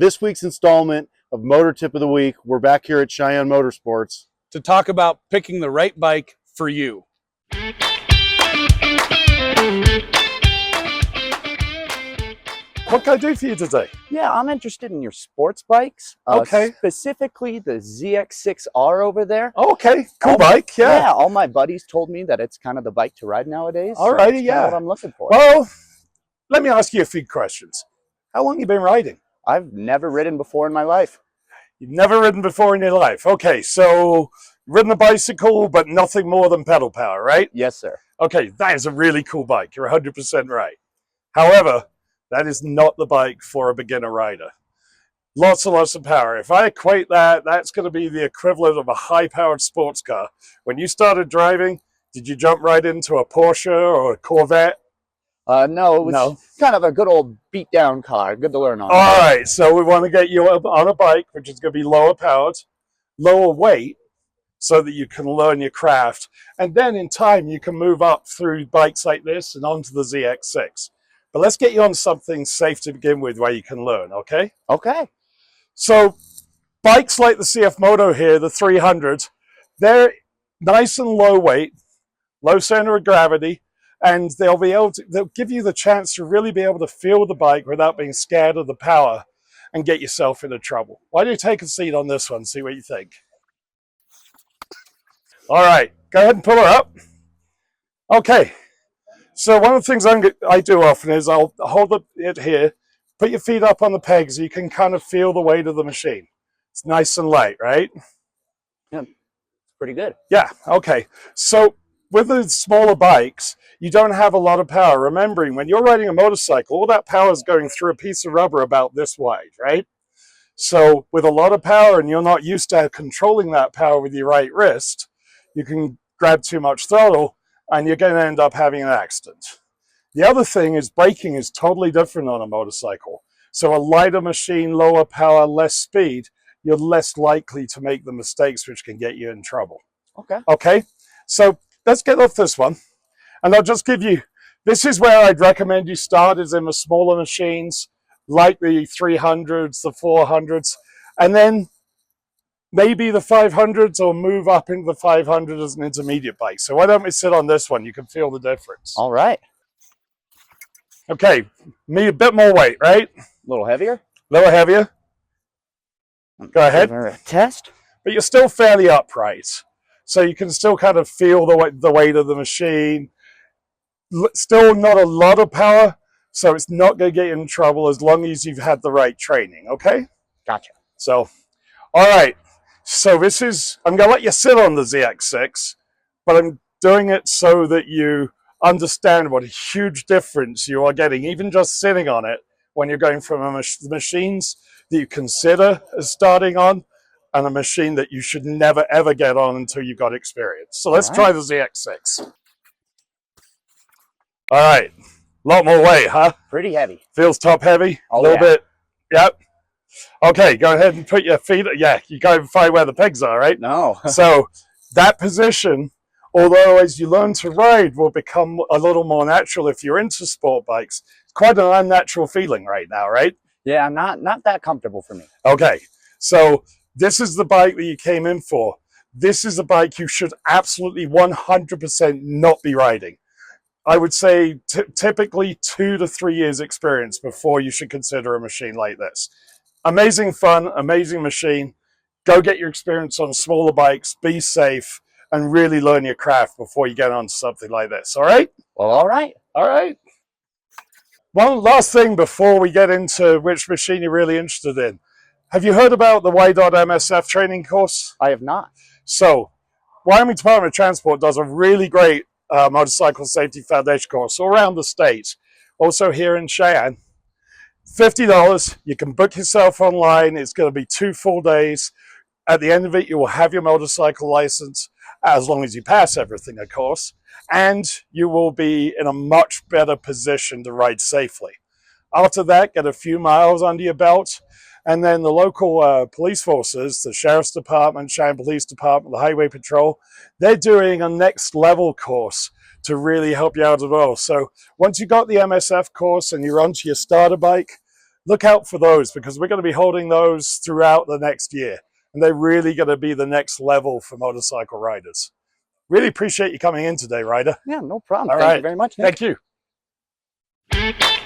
this week's installment of Motor Tip of the Week. We're back here at Cheyenne Motorsports to talk about picking the right bike for you. What can I do for you today? Yeah, I'm interested in your sports bikes. Okay. Specifically the ZX6R over there. Okay, cool bike, yeah. Yeah, all my buddies told me that it's kind of the bike to ride nowadays. All so righty, that's yeah. what I'm looking for. Well, let me ask you a few questions. How long have you been riding? I've never ridden before in my life. You've never ridden before in your life. Okay, so you've ridden a bicycle, but nothing more than pedal power, right? Yes, sir. Okay, that is a really cool bike. You're 100% right. However, that is not the bike for a beginner rider. Lots and lots of power. If I equate that, that's going to be the equivalent of a high-powered sports car. When you started driving, did you jump right into a Porsche or a Corvette? No, it was kind of a good old beat-down car. Good to learn on. All right, so we want to get you on a bike, which is going to be lower powered, lower weight, so that you can learn your craft. And then in time, you can move up through bikes like this and onto the ZX6. But let's get you on something safe to begin with where you can learn, okay? Okay. So bikes like the CF Moto here, the 300, they're nice and low weight, low center of gravity, and they'll give you the chance to really be able to feel the bike without being scared of the power and get yourself into trouble. Why don't you take a seat on this one, see what you think? All right, go ahead and pull her up. Okay. So one of the things I do often is I'll hold it here, put your feet up on the pegs so you can kind of feel the weight of the machine. It's nice and light, right? Yeah, pretty good. Yeah, okay. So with the smaller bikes, you don't have a lot of power. Remembering, when you're riding a motorcycle, all that power is going through a piece of rubber about this wide, right? So with a lot of power and you're not used to controlling that power with your right wrist, you can grab too much throttle and you're going to end up having an accident. The other thing is braking is totally different on a motorcycle. So a lighter machine, lower power, less speed, you're less likely to make the mistakes which can get you in trouble. Okay. Okay, so let's get off this one. And I'll just give you, this is where I'd recommend you start, is in the smaller machines, like the 300s, the 400s, and then maybe the 500s, or move up into the 500 as an intermediate bike. So why don't we sit on this one? You can feel the difference. All right. Okay, need a bit more weight, right? A little heavier? A little heavier. Go ahead. Give her a test. But you're still fairly upright. So you can still kind of feel the weight of the machine. Still not a lot of power, so it's not going to get you in trouble as long as you've had the right training, okay? Gotcha. So, all right. So this is, I'm going to let you sit on the ZX6, but I'm doing it so that you understand what a huge difference you are getting, even just sitting on it, when you're going from machines that you consider as starting on, and a machine that you should never, ever get on until you've got experience. So let's try the ZX6. All right. A lot more weight, huh? Pretty heavy. Feels top heavy? Oh, a little bit. Yep. Okay, go ahead and put your feet, yeah, you can't even find where the pegs are, right? No. So that position, although as you learn to ride, will become a little more natural if you're into sport bikes. It's quite an unnatural feeling right now, right? Yeah, not that comfortable for me. Okay, so this is the bike that you came in for. This is a bike you should absolutely 100% not be riding. I would say typically 2 to 3 years experience before you should consider a machine like this. Amazing fun, amazing machine. Go get your experience on smaller bikes, be safe, and really learn your craft before you get on something like this, all right? Well, all right. All right. One last thing before we get into which machine you're really interested in. Have you heard about the Y.MSF training course? I have not. So, Wyoming Department of Transport does a really great motorcycle safety foundation course all around the state. Also here in Cheyenne. $50, you can book yourself online. It's going to be 2 full days. At the end of it, you will have your motorcycle license, as long as you pass everything, of course, and you will be in a much better position to ride safely. After that, get a few miles under your belt, and then the local police forces, the Sheriff's Department, Cheyenne Police Department, the Highway Patrol, they're doing a next level course to really help you out as well. So once you got the MSF course and you're onto your starter bike, look out for those, because we're going to be holding those throughout the next year. And they're really going to be the next level for motorcycle riders. Really appreciate you coming in today, Ryder. Yeah, no problem. All Thank right. you very much, Nick. Thank you.